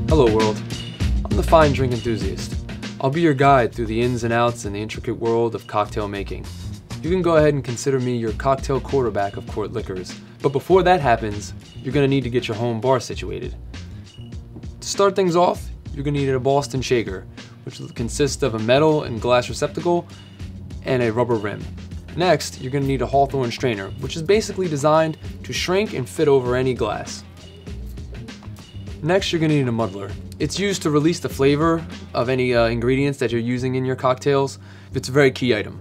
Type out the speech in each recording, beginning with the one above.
Hello world, I'm the Fine Drink Enthusiast. I'll be your guide through the ins and outs and the intricate world of cocktail making. You can go ahead and consider me your cocktail quarterback of court liquors. But before that happens, you're going to need to get your home bar situated. To start things off, you're going to need a Boston shaker, which will consist of a metal and glass receptacle and a rubber rim. Next, you're going to need a Hawthorne strainer, which is basically designed to shrink and fit over any glass. Next, you're going to need a muddler. It's used to release the flavor of any ingredients that you're using in your cocktails. It's a very key item.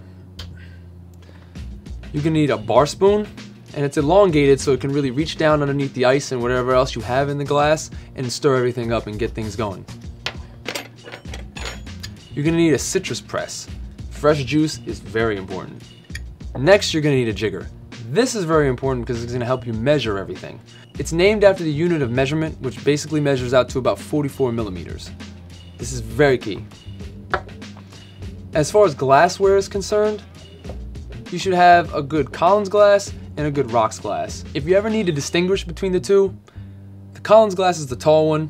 You're going to need a bar spoon, and it's elongated so it can really reach down underneath the ice and whatever else you have in the glass and stir everything up and get things going. You're going to need a citrus press. Fresh juice is very important. Next, you're going to need a jigger. This is very important because it's going to help you measure everything. It's named after the unit of measurement, which basically measures out to about 44 millimeters. This is very key. As far as glassware is concerned, you should have a good Collins glass and a good rocks glass. If you ever need to distinguish between the two, the Collins glass is the tall one,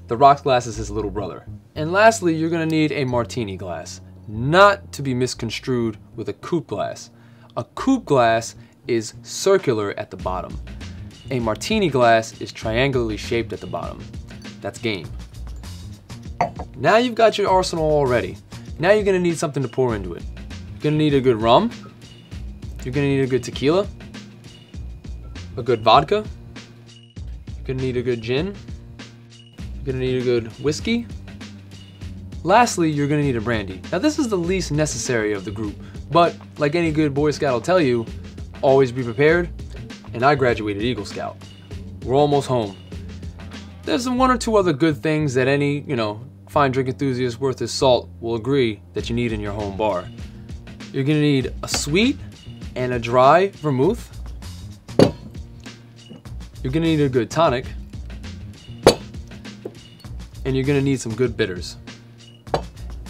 the rocks glass is his little brother. And lastly, you're going to need a martini glass, not to be misconstrued with a coupe glass. A coupe glass is circular at the bottom. A martini glass is triangularly shaped at the bottom. That's game. Now you've got your arsenal all ready. Now you're going to need something to pour into it. You're going to need a good rum. You're going to need a good tequila. A good vodka. You're going to need a good gin. You're going to need a good whiskey. Lastly, you're going to need a brandy. Now this is the least necessary of the group, but like any good Boy Scout will tell you, always be prepared, and I graduated Eagle Scout. We're almost home. There's one or two other good things that any, fine drink enthusiast worth his salt will agree that you need in your home bar. You're going to need a sweet and a dry vermouth. You're going to need a good tonic. And you're going to need some good bitters.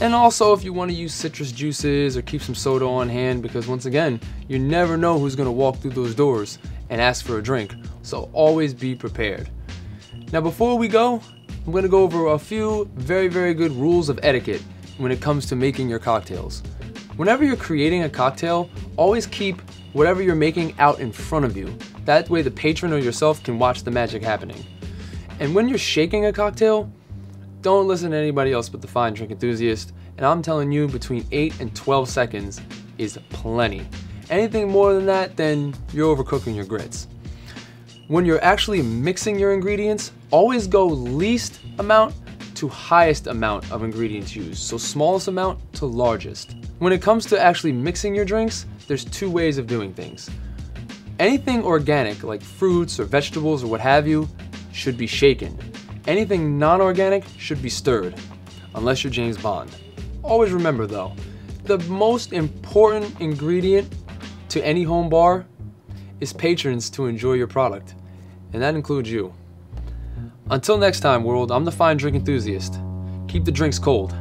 And also if you want to use citrus juices or keep some soda on hand, because once again, you never know who's going to walk through those doors and ask for a drink. So always be prepared. Now before we go, I'm going to go over a few very, very good rules of etiquette when it comes to making your cocktails. Whenever you're creating a cocktail, always keep whatever you're making out in front of you. That way the patron or yourself can watch the magic happening. And when you're shaking a cocktail, don't listen to anybody else but the Fine Drink Enthusiast, and I'm telling you between 8 and 12 seconds is plenty. Anything more than that, then you're overcooking your grits. When you're actually mixing your ingredients, always go least amount to highest amount of ingredients used, so smallest amount to largest. When it comes to actually mixing your drinks, there's two ways of doing things. Anything organic, like fruits or vegetables or what have you, should be shaken. Anything non-organic should be stirred, unless you're James Bond. Always remember though, the most important ingredient to any home bar is patrons to enjoy your product, and that includes you. Until next time world, I'm the Fine Drink Enthusiast. Keep the drinks cold.